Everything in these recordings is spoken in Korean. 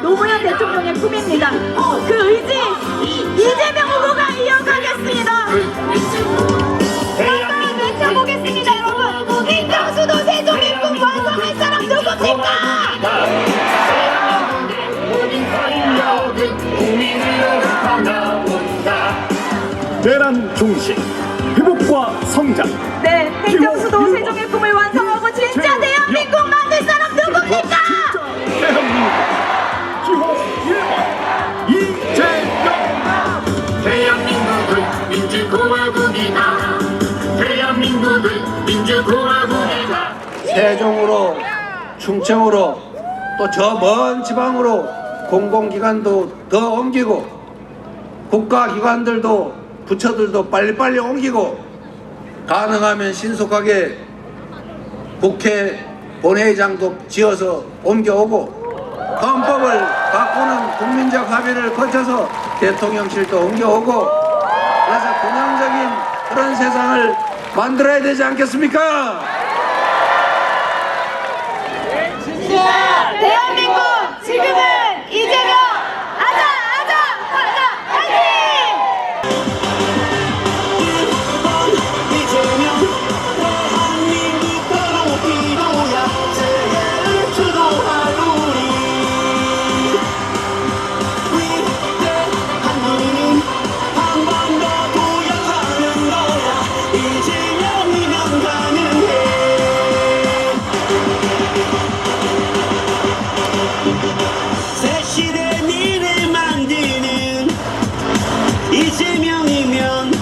노무현 대통령의 꿈입니다. 그 의지 이재명 후보가 이어가겠습니다. 한번 외쳐보겠습니다. 여러분, 인정수도 세종의 꿈 완성할 사람 누굽니까? 대란 중심, 회복과 성장. 네, 행정수도 세종의 꿈을 완성하고 진짜 대한민국 만들 사람 누굽니까? 진짜 대한민국 기호 1번 이재명. 대한민국은 민주공화국이다. 대한민국은 민주공화국이다. 세종으로, 충청으로, 또 저 먼 지방으로 공공기관도 더 옮기고 국가기관들도 부처들도 빨리빨리 옮기고 가능하면 신속하게 국회 본회의장도 지어서 옮겨오고 헌법을 바꾸는 국민적 합의를 거쳐서 대통령실도 옮겨오고 그래서 균형적인 그런 세상을 만들어야 되지 않겠습니까? 대한민국 지금은 이재명 아자 화이팅! 새 시대 미래 만드는 이재명이면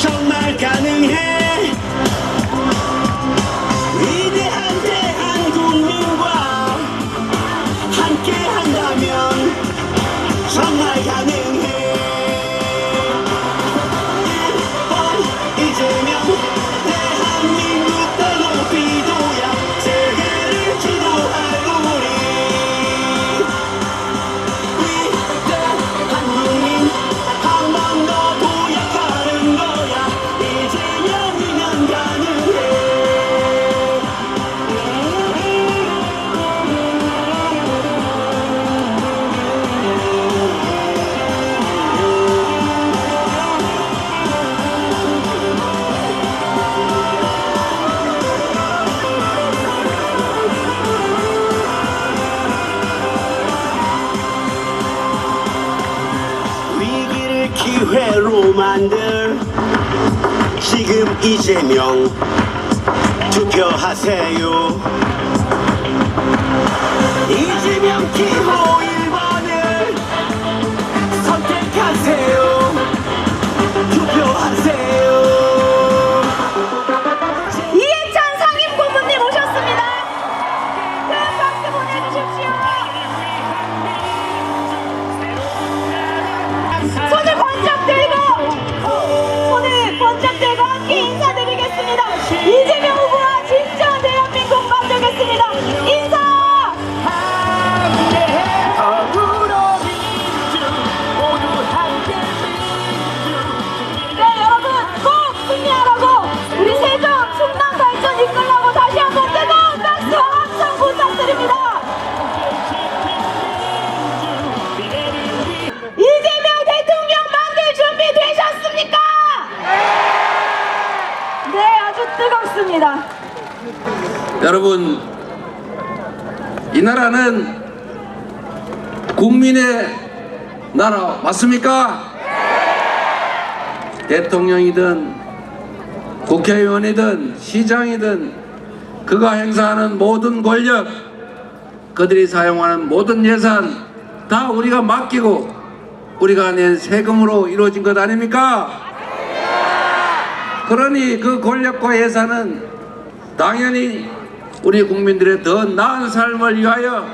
정말 가능해. 위대한 대한국민과 함께 한다면 정말 가능해. 1번 이재명 대한민국 더 높이 둬야 세계를 주도할 우리. 위대한 국민 한 번 더 도약하는 거야. 이재명이면 가능해. 위기를 기회로 만들 지금 이재명 투표하세요. 이재명 기호 1번을 선택하세요. 투표하세요. 이해찬 상임고문님 오셨습니다. 큰 박수 보내주십시오. 손을 번쩍 들고 함께 인사드리겠습니다. 이재명 후보와 진짜 대한민국 만들겠습니다. 인사! 네, 여러분 꼭 승리하라고 우리 세종 충남 발전 이끌라고 다시 한번 뜨거운 박수와 함성 부탁드립니다. 이재명 대통령 만들 준비 되셨습니까? 네, 아주 뜨겁습니다. 여러분, 이 나라는 국민의 나라 맞습니까? 대통령이든 국회의원이든 시장이든 그가 행사하는 모든 권력, 그들이 사용하는 모든 예산 다 우리가 맡기고 우리가 낸 세금으로 이루어진 것 아닙니까? 그러니 그 권력과 예산은 당연히 우리 국민들의 더 나은 삶을 위하여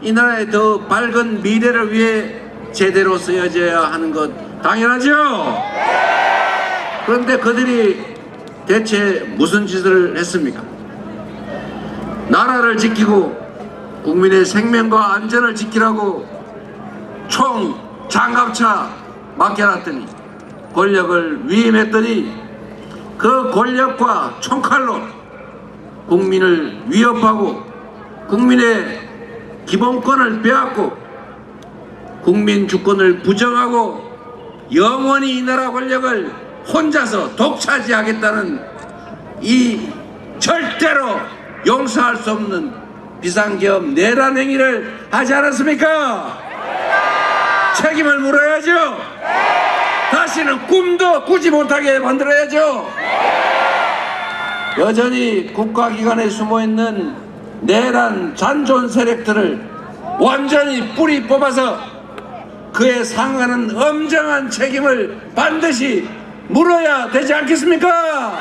이 나라의 더 밝은 미래를 위해 제대로 쓰여져야 하는 것 당연하죠? 그런데 그들이 대체 무슨 짓을 했습니까? 나라를 지키고 국민의 생명과 안전을 지키라고 총, 장갑차 맡겨놨더니 권력을 위임했더니 그 권력과 총칼로 국민을 위협하고 국민의 기본권을 빼앗고 국민 주권을 부정하고 영원히 이 나라 권력을 혼자서 독차지하겠다는 이 절대로 용서할 수 없는 비상계엄 내란 행위를 하지 않았습니까? 책임을 물어야죠. 다시는 꿈도 꾸지 못하게 만들어야죠. 여전히 국가기관에 숨어있는 내란 잔존 세력들을 완전히 뿌리 뽑아서 그에 상하는 엄정한 책임을 반드시 물어야 되지 않겠습니까?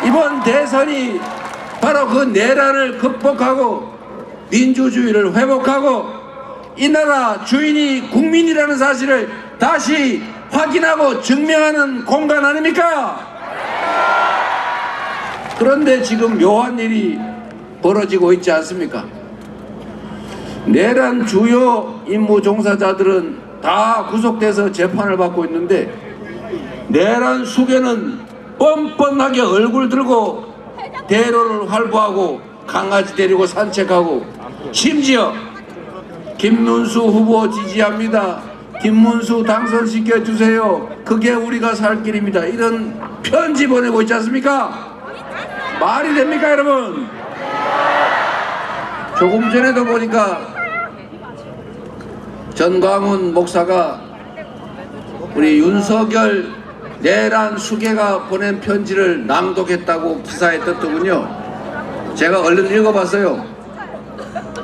이번 대선이 바로 그 내란을 극복하고 민주주의를 회복하고 이 나라 주인이 국민이라는 사실을 다시 확인하고 증명하는 공간 아닙니까? 그런데 지금 묘한 일이 벌어지고 있지 않습니까? 내란 주요 임무 종사자들은 다 구속돼서 재판을 받고 있는데 내란 수괴는 뻔뻔하게 얼굴 들고 대로를 활보하고 강아지 데리고 산책하고 심지어 김문수 후보 지지합니다. 김문수 당선시켜주세요. 그게 우리가 살 길입니다. 이런 편지 보내고 있지 않습니까? 말이 됩니까 여러분? 조금 전에도 보니까 전광훈 목사가 우리 윤석열 내란 수괴가 보낸 편지를 낭독했다고 기사에 떴더군요. 제가 얼른 읽어봤어요.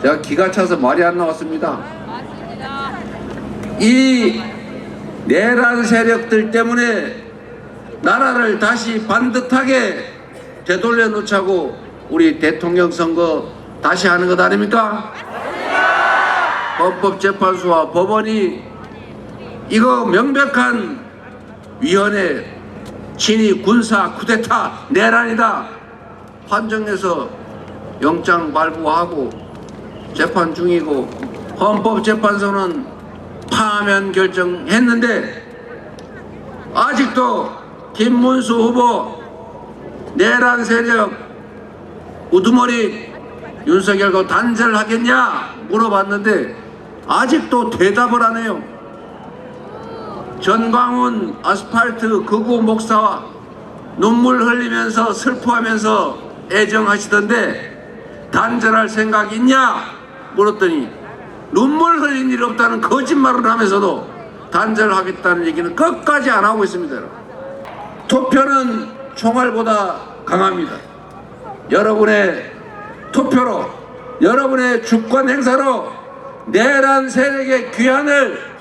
제가 기가 차서 말이 안 나왔습니다. 이 내란 세력들 때문에 나라를 다시 반듯하게 되돌려 놓자고 우리 대통령 선거 다시 하는 것 아닙니까? 헌법재판소와 법원이 이거 명백한 위헌의 친위 군사 쿠데타 내란이다 판정해서 영장 발부하고 재판 중이고 헌법재판소는 파면 결정했는데 아직도 김문수 후보 내란 세력 우두머리 윤석열과 단절하겠냐 물어봤는데 아직도 대답을 안 해요. 전광훈 아스팔트 극우 목사와 눈물 흘리면서 슬퍼하면서 애정하시던데 단절할 생각 있냐 물었더니 눈물 흘린 일 없다는 거짓말을 하면서도 단절하겠다는 얘기는 끝까지 안 하고 있습니다. 투표는 총알보다 강합니다. 여러분의 투표로 여러분의 주권 행사로 내란 세력의 귀환을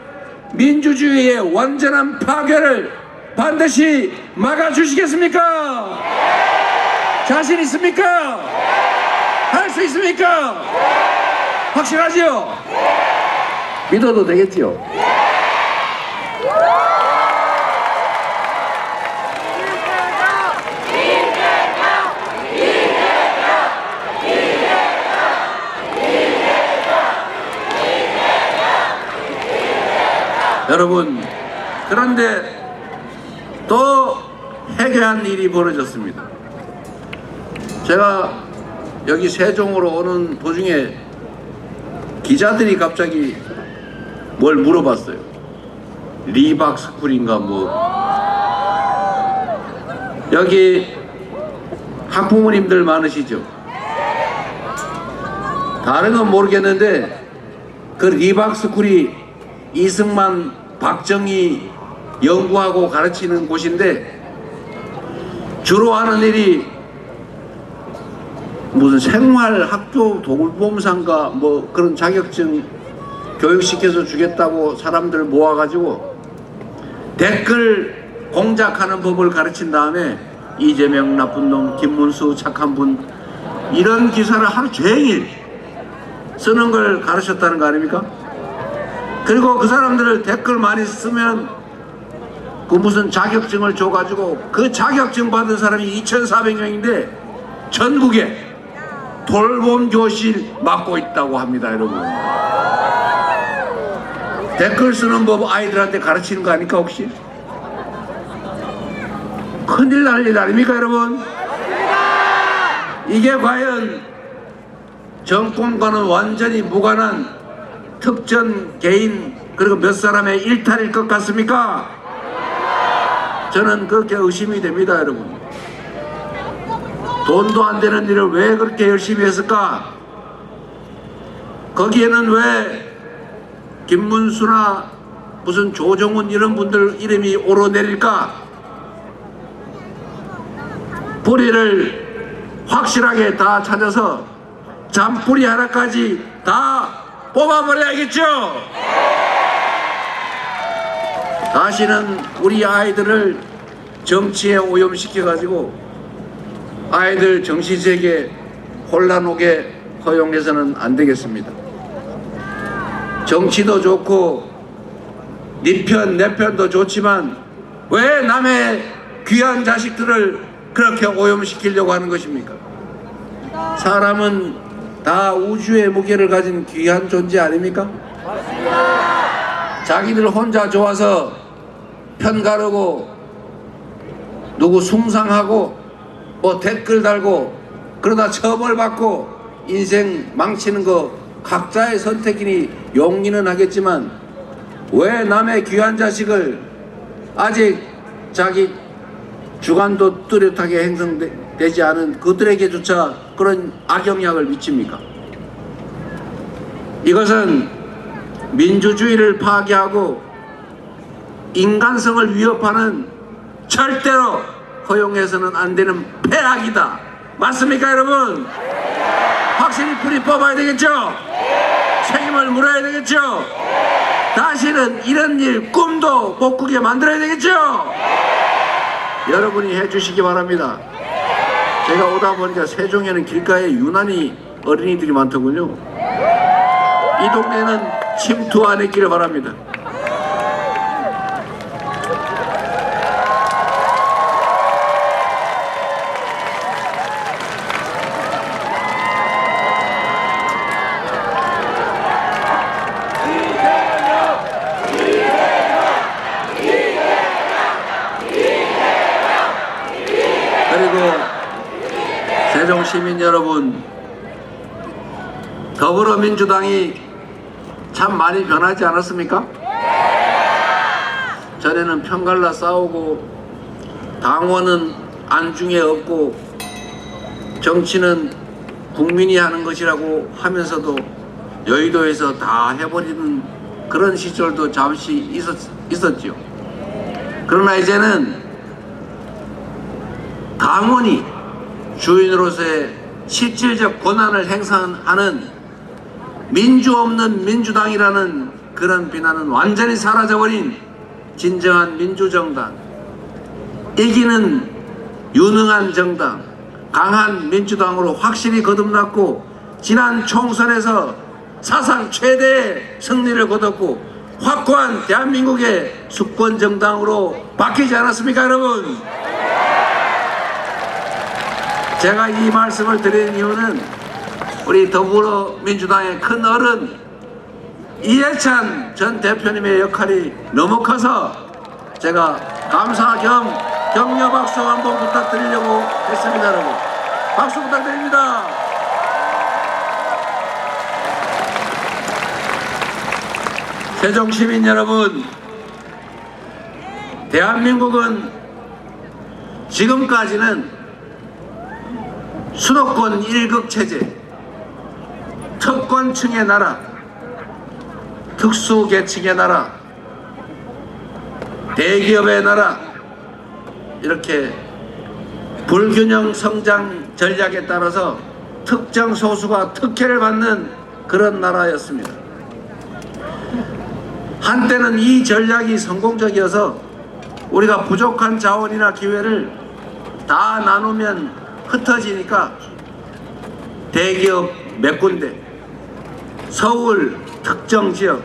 민주주의의 완전한 파괴를 반드시 막아주시겠습니까? 자신 있습니까? 할 수 있습니까? 확실하지요? 믿어도 되겠지요? 여러분, 그런데 또 해괴한 일이 벌어졌습니다. 제가 여기 세종으로 오는 도중에 기자들이 갑자기 뭘 물어봤어요. 리박스쿨인가 뭐. 여기 학부모님들 많으시죠? 다른 건 모르겠는데 그 리박스쿨이 이승만, 박정희 연구하고 가르치는 곳인데 주로 하는 일이 무슨 생활학교 돌봄사인가 뭐 그런 자격증 교육시켜서 주겠다고 사람들 모아가지고 댓글 공작하는 법을 가르친 다음에 이재명 나쁜 놈, 김문수 착한 분 이런 기사를 하루 종일 쓰는 걸 가르쳤다는 거 아닙니까? 그리고 그 사람들을 댓글 많이 쓰면 그 무슨 자격증을 줘가지고 그 자격증 받은 사람이 2,400명인데 전국에 돌봄 교실 맡고 있다고 합니다, 여러분. 댓글 쓰는 법 아이들한테 가르치는 거 아닙니까 혹시? 큰일 날 일 아닙니까 여러분? 이게 과연 정권과는 완전히 무관한 특정 개인 그리고 몇 사람의 일탈일 것 같습니까? 저는 그렇게 의심이 됩니다, 여러분. 돈도 안 되는 일을 왜 그렇게 열심히 했을까? 거기에는 왜 김문수나 무슨 조정훈 이런 분들 이름이 오르내릴까? 뿌리를 확실하게 다 찾아서 잔뿌리 하나까지 다 뽑아버려야겠죠? 다시는 우리 아이들을 정치에 오염시켜가지고 아이들 정신세계 혼란 오게 허용해서는 안 되겠습니다. 정치도 좋고 네 편, 내 편도 좋지만 왜 남의 귀한 자식들을 그렇게 오염시키려고 하는 것입니까? 사람은 다 우주의 무게를 가진 귀한 존재 아닙니까? 자기들 혼자 좋아서 편 가르고 누구 숭상하고 뭐 댓글 달고 그러다 처벌받고 인생 망치는 거 각자의 선택이니 용기는 하겠지만 왜 남의 귀한 자식을 아직 자기 주관도 뚜렷하게 행성되지 않은 그들에게조차 그런 악영향을 미칩니까? 이것은 민주주의를 파괴하고 인간성을 위협하는 절대로 허용해서는 안 되는 폐악이다. 맞습니까, 여러분? 확실히 뿌리 뽑아야 되겠죠? 책임을 물어야 되겠죠? 다시는 이런 일 꿈도 못 꾸게 만들어야 되겠죠? 여러분이 해주시기 바랍니다. 제가 오다 보니까 세종에는 길가에 유난히 어린이들이 많더군요. 이 동네는 침투 안 했기를 바랍니다. 그리고 세종 시민 여러분, 더불어민주당이 참 많이 변하지 않았습니까? 전에는 편갈라 싸우고 당원은 안중에 없고 정치는 국민이 하는 것이라고 하면서도 여의도에서 다 해버리는 그런 시절도 잠시 있었지요. 그러나 이제는 당원이 주인으로서의 실질적 권한을 행사하는 민주 없는 민주당이라는 그런 비난은 완전히 사라져버린 진정한 민주정당, 이기는 유능한 정당, 강한 민주당으로 확실히 거듭났고 지난 총선에서 사상 최대의 승리를 거뒀고 확고한 대한민국의 수권 정당으로 바뀌지 않았습니까, 여러분? 제가 이 말씀을 드리는 이유는 우리 더불어민주당의 큰 어른 이해찬 전 대표님의 역할이 너무 커서 제가 감사 겸 격려 박수 한번 부탁드리려고 했습니다. 여러분, 박수 부탁드립니다. 세종 시민 여러분, 대한민국은 지금까지는 수도권 1급 체제, 특권층의 나라, 특수계층의 나라, 대기업의 나라, 이렇게 불균형 성장 전략에 따라서 특정 소수가 특혜를 받는 그런 나라였습니다. 한때는 이 전략이 성공적이어서 우리가 부족한 자원이나 기회를 다 나누면 흩어지니까 대기업 몇 군데, 서울 특정 지역,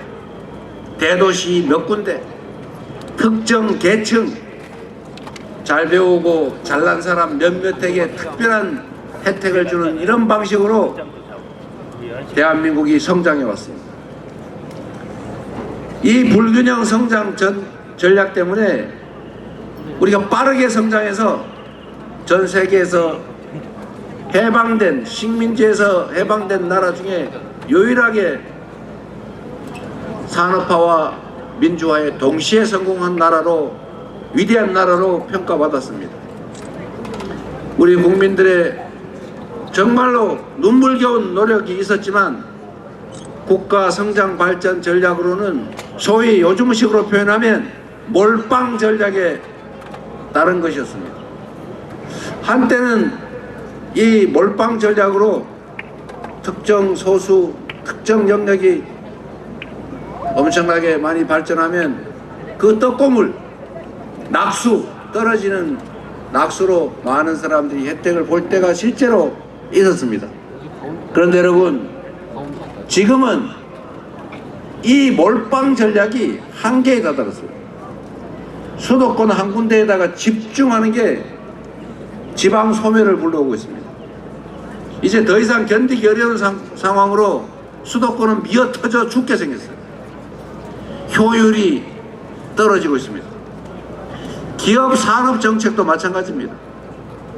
대도시 몇 군데, 특정 계층, 잘 배우고 잘난 사람 몇몇에게 특별한 혜택을 주는 이런 방식으로 대한민국이 성장해 왔습니다. 이 불균형 성장 전략 때문에 우리가 빠르게 성장해서 전 세계에서 해방된 식민지에서 해방된 나라 중에 유일하게 산업화와 민주화에 동시에 성공한 나라로 위대한 나라로 평가받았습니다. 우리 국민들의 정말로 눈물겨운 노력이 있었지만 국가 성장 발전 전략으로는 소위 요즘식으로 표현하면 몰빵 전략에 따른 것이었습니다. 한때는 이 몰빵 전략으로 특정 소수, 특정 영역이 엄청나게 많이 발전하면 그 떡고물, 낙수, 떨어지는 낙수로 많은 사람들이 혜택을 볼 때가 실제로 있었습니다. 그런데 여러분, 지금은 이 몰빵 전략이 한계에 다다랐어요. 수도권 한 군데에다가 집중하는 게 지방 소멸을 불러오고 있습니다. 이제 더 이상 견디기 어려운 상황으로 수도권은 미어터져 죽게 생겼어요. 효율이 떨어지고 있습니다. 기업 산업 정책도 마찬가지입니다.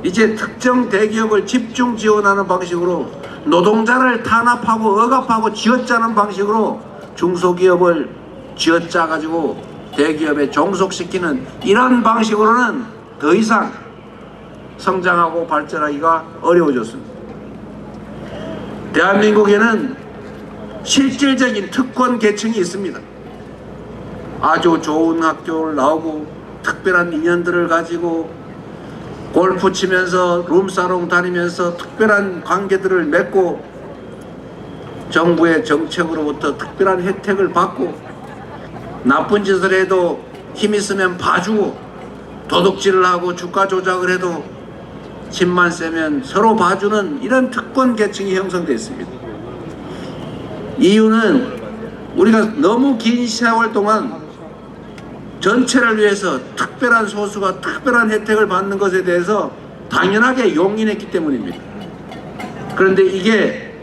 이제 특정 대기업을 집중 지원하는 방식으로 노동자를 탄압하고 억압하고 쥐어짜는 방식으로 중소기업을 쥐어짜 가지고 대기업에 종속시키는 이런 방식으로는 더 이상 성장하고 발전하기가 어려워졌습니다. 대한민국에는 실질적인 특권 계층이 있습니다. 아주 좋은 학교를 나오고 특별한 인연들을 가지고 골프 치면서 룸사롱 다니면서 특별한 관계들을 맺고 정부의 정책으로부터 특별한 혜택을 받고 나쁜 짓을 해도 힘 있으면 봐주고 도둑질을 하고 주가 조작을 해도 힘만 세면 서로 봐주는 이런 특권 계층이 형성되어 있습니다. 이유는 우리가 너무 긴 세월 동안 전체를 위해서 특별한 소수가 특별한 혜택을 받는 것에 대해서 당연하게 용인했기 때문입니다. 그런데 이게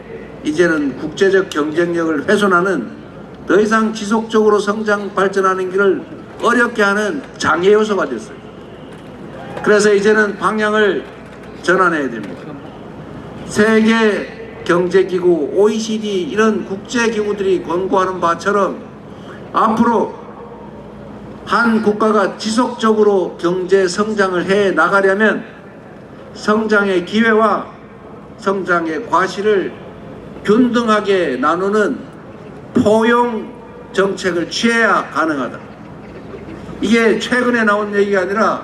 이제는 국제적 경쟁력을 훼손하는 더 이상 지속적으로 성장 발전하는 길을 어렵게 하는 장애 요소가 됐어요. 그래서 이제는 방향을 전환해야 됩니다. 세계 경제기구, OECD 이런 국제기구들이 권고하는 바처럼 앞으로 한 국가가 지속적으로 경제 성장을 해 나가려면 성장의 기회와 성장의 과실을 균등하게 나누는 포용 정책을 취해야 가능하다. 이게 최근에 나온 얘기가 아니라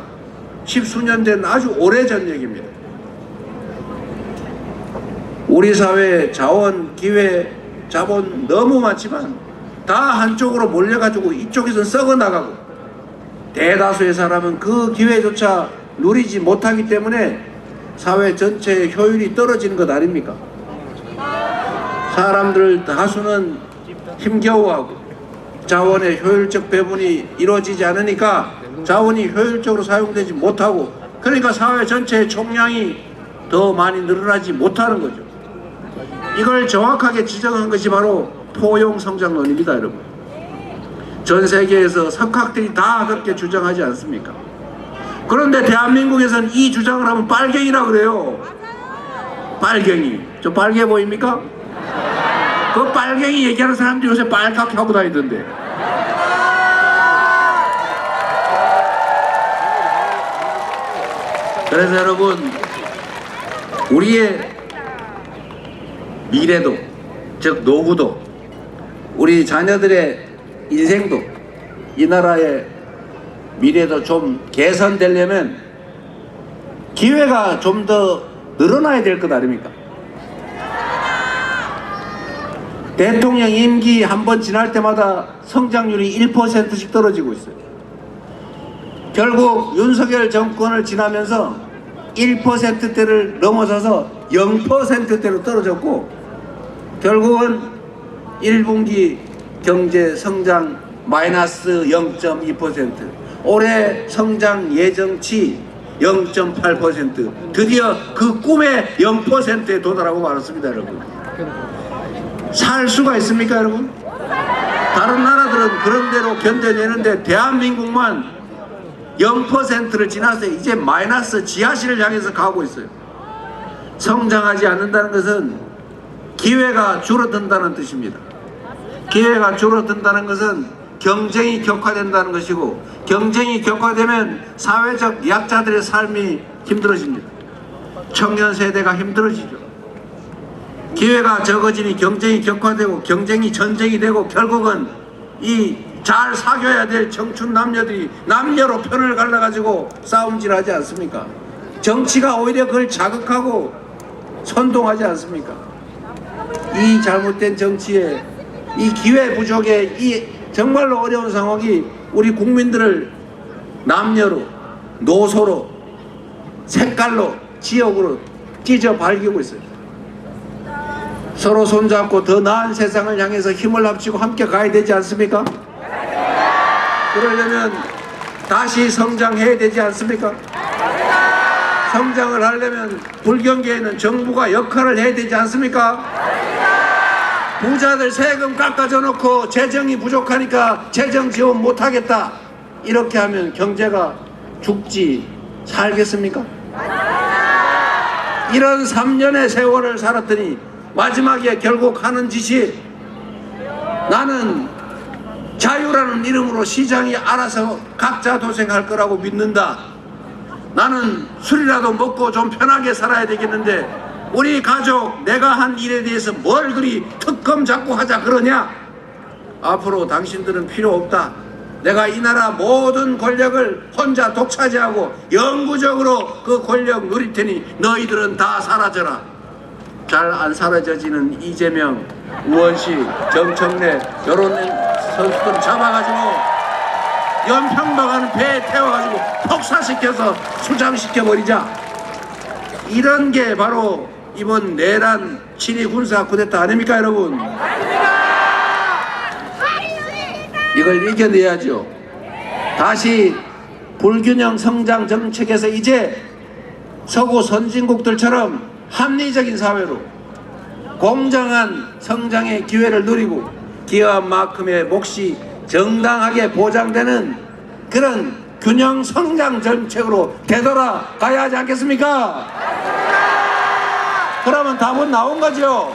십수년 된 아주 오래전 얘기입니다. 우리 사회의 자원, 기회, 자본 너무 많지만 다 한쪽으로 몰려가지고 이쪽에서는 썩어 나가고 대다수의 사람은 그 기회조차 누리지 못하기 때문에 사회 전체의 효율이 떨어지는 것 아닙니까? 사람들 다수는 힘겨워하고 자원의 효율적 배분이 이루어지지 않으니까 자원이 효율적으로 사용되지 못하고 그러니까 사회 전체의 총량이 더 많이 늘어나지 못하는 거죠. 이걸 정확하게 지적한 것이 바로 포용성장론입니다, 여러분. 전 세계에서 석학들이 다 그렇게 주장하지 않습니까? 그런데 대한민국에서는 이 주장을 하면 빨갱이라 그래요. 빨갱이. 저 빨개 보입니까? 그 빨갱이 얘기하는 사람들이 요새 빨갛게 하고 다니던데. 그래서 여러분, 우리의 미래도, 즉 노후도, 우리 자녀들의 인생도, 이 나라의 미래도 좀 개선되려면 기회가 좀 더 늘어나야 될 것 아닙니까? 대통령 임기 한 번 지날 때마다 성장률이 1%씩 떨어지고 있어요. 결국 윤석열 정권을 지나면서 1%대를 넘어서서 0%대로 떨어졌고 결국은 1분기 경제 성장 마이너스 0.2%, 올해 성장 예정치 0.8%, 드디어 그 꿈의 0%에 도달하고 말았습니다, 여러분. 살 수가 있습니까, 여러분? 다른 나라들은 그런 대로 견뎌내는데 대한민국만 0%를 지나서 이제 마이너스 지하실을 향해서 가고 있어요. 성장하지 않는다는 것은 기회가 줄어든다는 뜻입니다. 기회가 줄어든다는 것은 경쟁이 격화된다는 것이고, 경쟁이 격화되면 사회적 약자들의 삶이 힘들어집니다. 청년 세대가 힘들어지죠. 기회가 적어지니 경쟁이 격화되고, 경쟁이 전쟁이 되고, 결국은 이 잘 사귀어야 될 청춘 남녀들이 남녀로 편을 갈라가지고 싸움질하지 않습니까? 정치가 오히려 그걸 자극하고 선동하지 않습니까? 이 잘못된 정치에, 이 기회 부족에, 이 정말로 어려운 상황이 우리 국민들을 남녀로, 노소로, 색깔로, 지역으로 찢어 발기고 있어요. 서로 손잡고 더 나은 세상을 향해서 힘을 합치고 함께 가야 되지 않습니까? 그러려면 다시 성장해야 되지 않습니까? 성장을 하려면 불경기에는 정부가 역할을 해야 되지 않습니까? 부자들 세금 깎아줘 놓고 재정이 부족하니까 재정 지원 못하겠다, 이렇게 하면 경제가 죽지 살겠습니까? 이런 3년의 세월을 살았더니 마지막에 결국 하는 짓이, 나는 자유라는 이름으로 시장이 알아서 각자 도생할 거라고 믿는다. 나는 술이라도 먹고 좀 편하게 살아야 되겠는데 우리 가족, 내가 한 일에 대해서 뭘 그리 특검 자꾸 하자 그러냐? 앞으로 당신들은 필요 없다. 내가 이 나라 모든 권력을 혼자 독차지하고 영구적으로 그 권력 누릴 테니 너희들은 다 사라져라. 잘 안 사라져지는 이재명, 우원식, 정청래 이런 선수들 잡아가지고 연평도가는 배에 태워가지고 폭사시켜서 수장시켜버리자. 이런 게 바로 이번 내란 친위 군사 쿠데타 아닙니까 여러분? 이걸 이겨내야죠. 다시 불균형 성장 정책에서 이제 서구 선진국들처럼 합리적인 사회로 공정한 성장의 기회를 누리고 기업만큼의 몫이 정당하게 보장되는 그런 균형 성장 정책으로 되돌아가야 하지 않겠습니까? 그러면 답은 나온 거죠.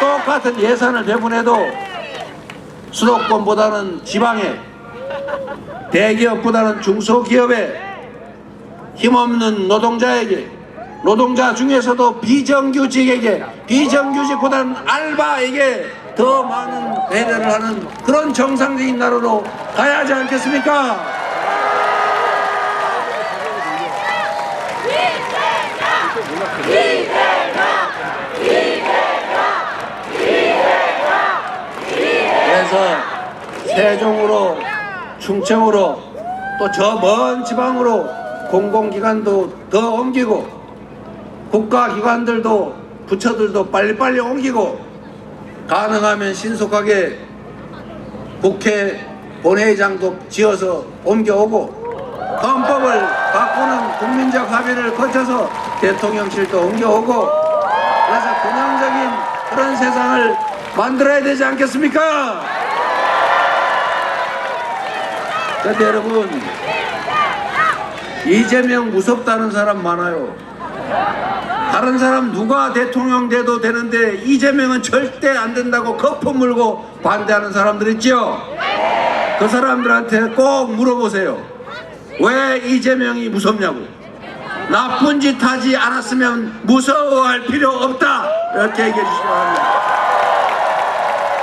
똑같은 예산을 배분해도 수도권보다는 지방에, 대기업보다는 중소기업에, 힘없는 노동자에게, 노동자 중에서도 비정규직에게, 비정규직보다는 알바에게 더 많은 배려를 하는 그런 정상적인 나라로 가야 하지 않겠습니까? 그래서 세종으로, 충청으로, 또 저 먼 지방으로 공공기관도 더 옮기고 국가기관들도, 부처들도 빨리빨리 옮기고, 가능하면 신속하게 국회 본회의장도 지어서 옮겨오고, 헌법을 바꾸는 국민적 합의를 거쳐서 대통령실도 옮겨오고, 그래서 균형적인 그런 세상을 만들어야 되지 않겠습니까? 그런데 여러분, 이재명 무섭다는 사람 많아요. 다른 사람 누가 대통령 돼도 되는데 이재명은 절대 안 된다고 거품 물고 반대하는 사람들 있죠? 그 사람들한테 꼭 물어보세요. 왜 이재명이 무섭냐고. 나쁜 짓 하지 않았으면 무서워할 필요 없다, 이렇게 얘기해 주시기 바랍니다.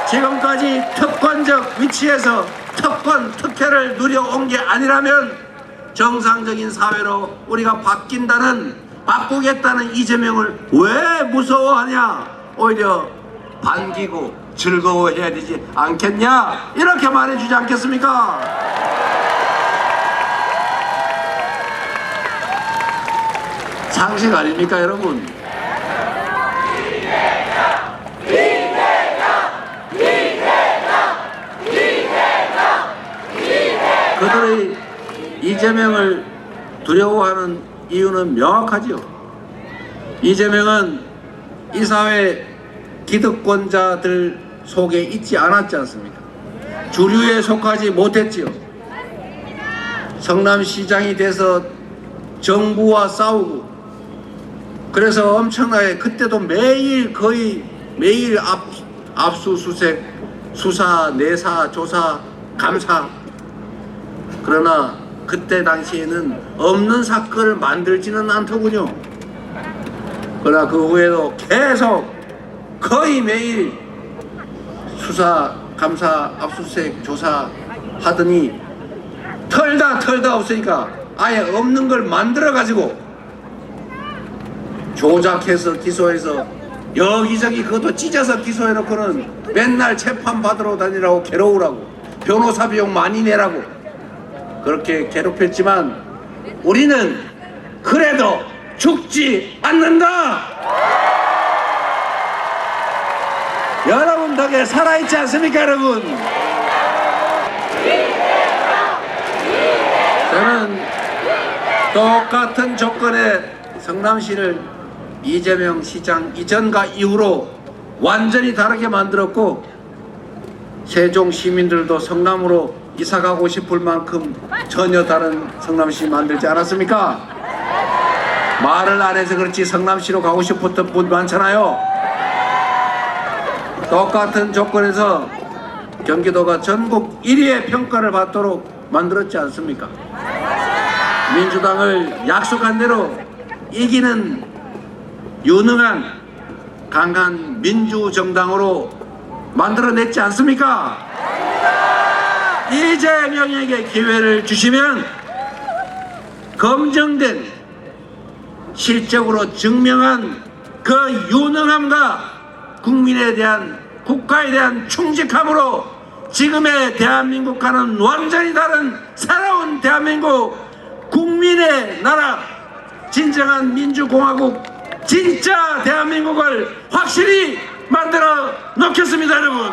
지금까지 특권적 위치에서 특권, 특혜를 누려온 게 아니라면 정상적인 사회로 우리가 바꾸겠다는 이재명을 왜 무서워하냐? 오히려 반기고 즐거워해야 되지 않겠냐? 이렇게 말해주지 않겠습니까? 상식 아닙니까 여러분? 그들의 이재명을 두려워하는 이유는 명확하죠. 이재명은 이 사회 기득권자들 속에 있지 않았지 않습니까? 주류에 속하지 못했지요. 성남시장이 돼서 정부와 싸우고 그래서 엄청나게 그때도 매일 거의 매일 압수수색, 수사, 내사, 조사, 감사. 그러나 그때 당시에는 없는 사건을 만들지는 않더군요. 그러나 그 후에도 계속 거의 매일 수사, 감사, 압수수색, 조사 하더니 털다 없으니까 아예 없는 걸 만들어가지고 조작해서 기소해서 여기저기 그것도 찢어서 기소해놓고는 맨날 재판 받으러 다니라고 괴로우라고 변호사 비용 많이 내라고 그렇게 괴롭혔지만 우리는 그래도 죽지 않는다. 여러분 덕에 살아있지 않습니까 여러분? 저는 똑같은 조건의 성남시를 이재명 시장 이전과 이후로 완전히 다르게 만들었고 세종 시민들도 성남으로 이사가고 싶을 만큼 전혀 다른 성남시 만들지 않았습니까? 말을 안 해서 그렇지 성남시로 가고 싶었던 분 많잖아요. 똑같은 조건에서 경기도가 전국 1위의 평가를 받도록 만들었지 않습니까? 민주당을 약속한 대로 이기는 유능한 강한 민주정당으로 만들어냈지 않습니까? 이재명에게 기회를 주시면 검증된 실적으로 증명한 그 유능함과 국민에 대한 국가에 대한 충직함으로 지금의 대한민국과는 완전히 다른 새로운 대한민국 국민의 나라 진정한 민주공화국 진짜 대한민국을 확실히 만들어 놓겠습니다 여러분.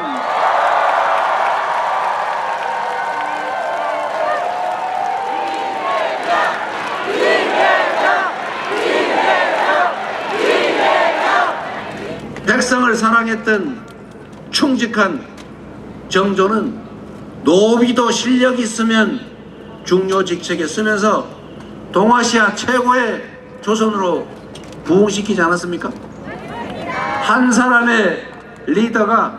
백성을 사랑했던 충직한 정조는 노비도 실력이 있으면 중요 직책에 쓰면서 동아시아 최고의 조선으로 부흥시키지 않았습니까? 한 사람의 리더가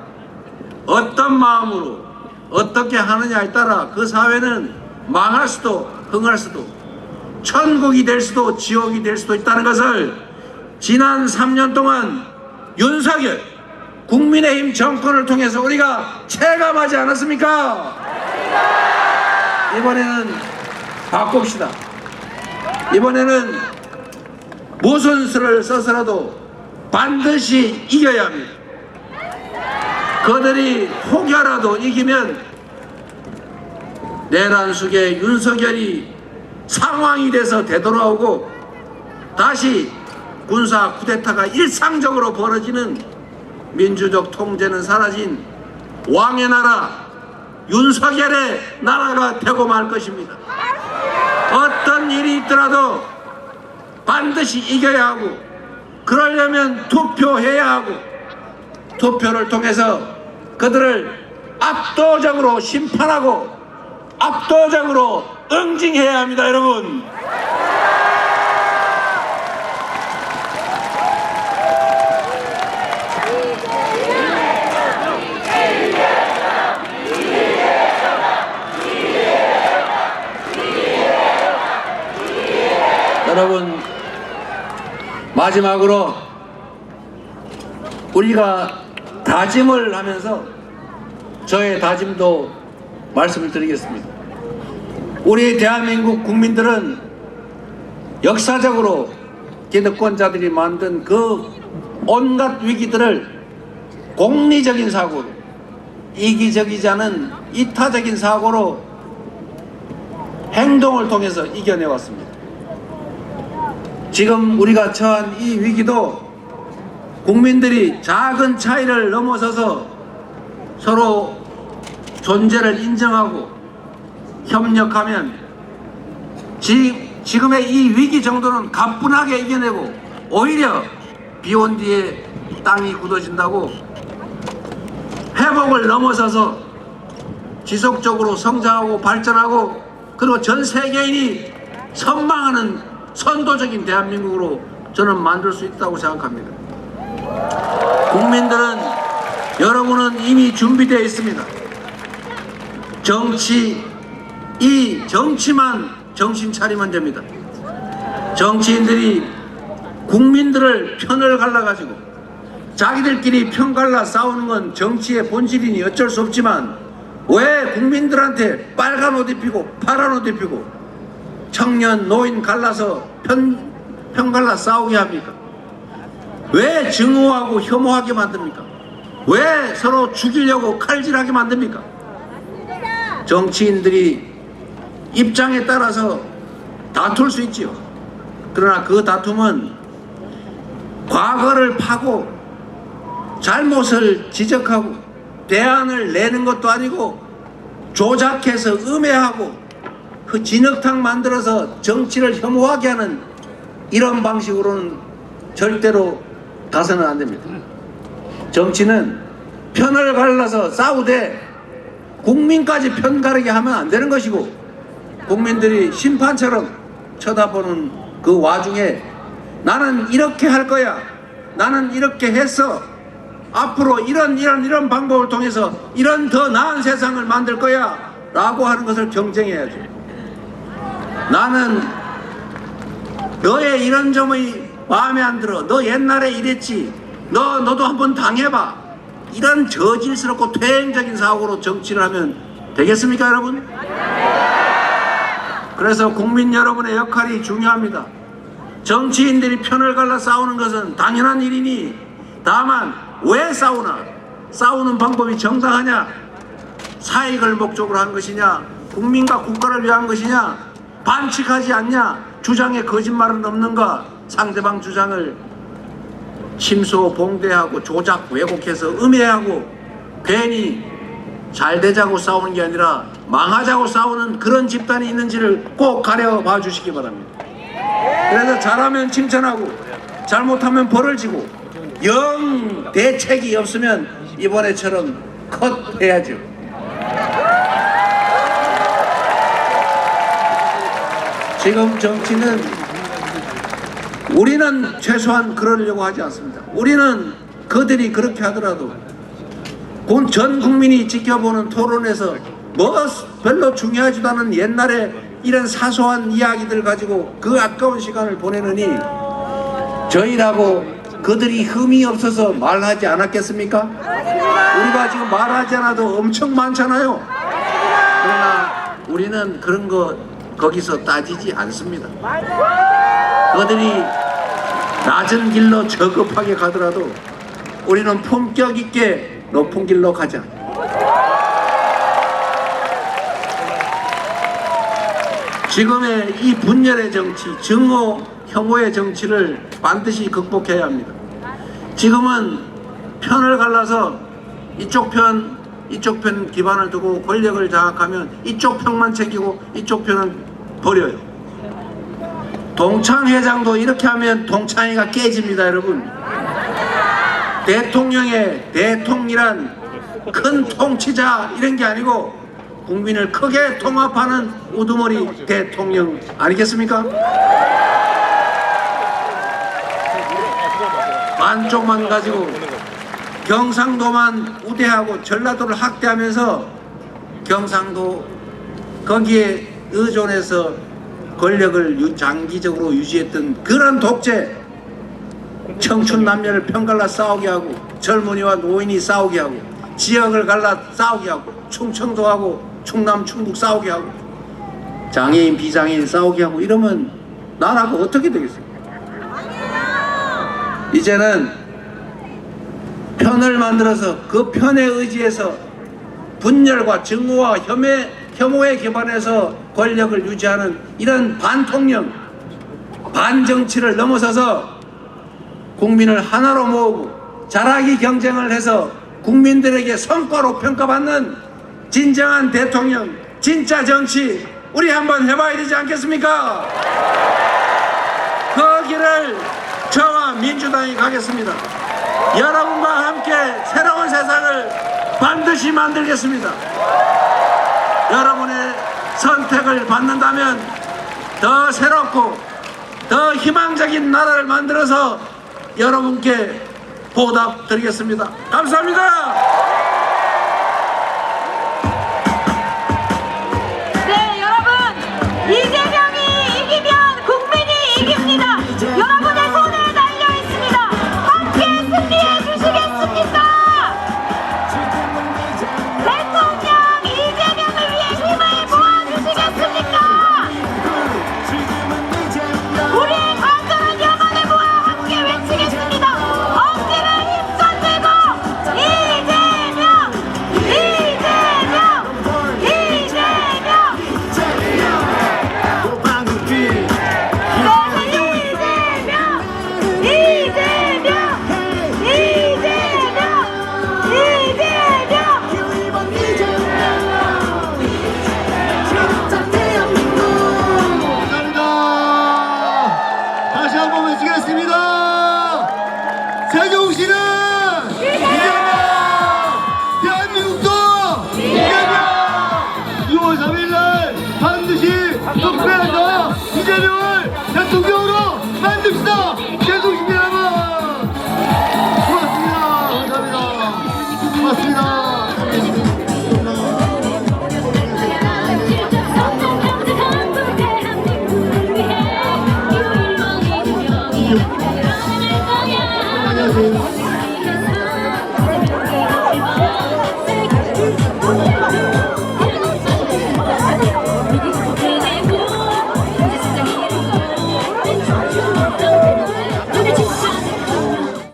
어떤 마음으로 어떻게 하느냐에 따라 그 사회는 망할 수도 흥할 수도 천국이 될 수도 지옥이 될 수도 있다는 것을 지난 3년 동안 윤석열 국민의힘 정권을 통해서 우리가 체감하지 않았습니까? 이번에는 바꿉시다. 이번에는 무슨 수를 써서라도 반드시 이겨야 합니다. 그들이 혹여라도 이기면 내란 속에 윤석열이 상황이 돼서 되돌아오고 다시 군사 쿠데타가 일상적으로 벌어지는 민주적 통제는 사라진 왕의 나라 윤석열의 나라가 되고 말 것입니다. 어떤 일이 있더라도 반드시 이겨야 하고 그러려면 투표해야 하고 투표를 통해서 그들을 압도적으로 심판하고 압도적으로 응징해야 합니다 여러분. 여러분 마지막으로 우리가 다짐을 하면서 저의 다짐도 말씀을 드리겠습니다. 우리 대한민국 국민들은 역사적으로 기득권자들이 만든 그 온갖 위기들을 공리적인 사고로 이기적이지 않은 이타적인 사고로 행동을 통해서 이겨내왔습니다. 지금 우리가 처한 이 위기도 국민들이 작은 차이를 넘어서서 서로 존재를 인정하고 협력하면 지금의 이 위기 정도는 가뿐하게 이겨내고 오히려 비온 뒤에 땅이 굳어진다고 회복을 넘어서서 지속적으로 성장하고 발전하고 그리고 전 세계인이 선망하는 선도적인 대한민국으로 저는 만들 수 있다고 생각합니다. 국민들은, 여러분은 이미 준비되어 있습니다. 이 정치만 정신 차리면 됩니다. 정치인들이 국민들을 편을 갈라가지고 자기들끼리 편 갈라 싸우는 건 정치의 본질이니 어쩔 수 없지만, 왜 국민들한테 빨간 옷 입히고 파란 옷 입히고 청년 노인 갈라서 편 갈라 싸우게 합니까? 왜 증오하고 혐오하게 만듭니까? 왜 서로 죽이려고 칼질하게 만듭니까? 정치인들이 입장에 따라서 다툴 수 있지요. 그러나 그 다툼은 과거를 파고 잘못을 지적하고 대안을 내는 것도 아니고, 조작해서 음해하고 그 진흙탕 만들어서 정치를 혐오하게 하는 이런 방식으로는 절대로 가서는 안 됩니다. 정치는 편을 갈라서 싸우되 국민까지 편 가르게 하면 안 되는 것이고, 국민들이 심판처럼 쳐다보는 그 와중에 나는 이렇게 할 거야, 나는 이렇게 했어, 앞으로 이런 방법을 통해서 이런 더 나은 세상을 만들 거야 라고 하는 것을 경쟁해야죠. 나는 너의 이런 점이 마음에 안 들어, 너 옛날에 이랬지, 너도 한번 당해봐, 이런 저질스럽고 퇴행적인 사고로 정치를 하면 되겠습니까, 여러분? 그래서 국민 여러분의 역할이 중요합니다. 정치인들이 편을 갈라 싸우는 것은 당연한 일이니, 다만 왜 싸우나? 싸우는 방법이 정당하냐? 사익을 목적으로 한 것이냐? 국민과 국가를 위한 것이냐? 반칙하지 않냐? 주장에 거짓말은 없는가? 상대방 주장을 침소 봉대하고 조작 왜곡해서 음해하고 괜히 잘 되자고 싸우는 게 아니라 망하자고 싸우는 그런 집단이 있는지를 꼭 가려봐 주시기 바랍니다. 그래서 잘하면 칭찬하고 잘못하면 벌을 지고 영 대책이 없으면 이번에처럼 컷 해야죠. 지금 정치는 우리는 최소한 그러려고 하지 않습니다. 우리는 그들이 그렇게 하더라도 전 국민이 지켜보는 토론에서 뭐 별로 중요하지도 않은 옛날에 이런 사소한 이야기들 가지고 그 아까운 시간을 보내느니 저희라고 그들이 흠이 없어서 말하지 않았겠습니까? 우리가 지금 말하지 않아도 엄청 많잖아요. 그러나 우리는 그런 거 거기서 따지지 않습니다. 그들이 낮은 길로 저급하게 가더라도 우리는 품격 있게 높은 길로 가자. 지금의 이 분열의 정치, 증오, 혐오의 정치를 반드시 극복해야 합니다. 지금은 편을 갈라서 이쪽 편 기반을 두고 권력을 장악하면 이쪽 편만 챙기고 이쪽 편은 버려요. 동창회장도 이렇게 하면 동창회가 깨집니다, 여러분. 대통이란 큰 통치자 이런 게 아니고 국민을 크게 통합하는 우두머리 대통령 아니겠습니까? 반쪽만 가지고 경상도만 우대하고 전라도를 학대하면서 경상도 거기에 의존해서 권력을 장기적으로 유지했던 그런 독재, 청춘 남녀를 편갈라 싸우게 하고 젊은이와 노인이 싸우게 하고 지역을 갈라 싸우게 하고 충청도하고 충남 충북 싸우게 하고 장애인 비장애인 싸우게 하고 이러면 나라가 어떻게 되겠어요? 이제는 편을 만들어서 그 편에 의지해서 분열과 증오와 혐오에 기반해서 권력을 유지하는 이런 반통령, 반정치를 넘어서서 국민을 하나로 모으고 자라기 경쟁을 해서 국민들에게 성과로 평가받는 진정한 대통령, 진짜 정치 우리 한번 해봐야 되지 않겠습니까? 그 길을 저와 민주당이 가겠습니다. 여러분과 함께 새로운 세상을 반드시 만들겠습니다. 여러분의 선택을 받는다면 더 새롭고 더 희망적인 나라를 만들어서 여러분께 보답드리겠습니다. 감사합니다. 네, 여러분, 이재명이 이기면 국민이 이깁니다. 여러분의 손에 달려 있습니다. 함께 승리해 주시겠습니까? 대통령 이재명을 위해 힘을 모아 주시겠습니까? 우리의 간절한 영혼을 모아 함께 외치겠습니다. 엄지를 힘껏 들고 이재명, 이재명, 이재명. 다시 한번 외치겠습니다. 세종시는 이재명, 대한민국도 이재명. 6월 3일날 반드시 투표해서 이재명을 대통령으로 만듭시다. 세종시입니다.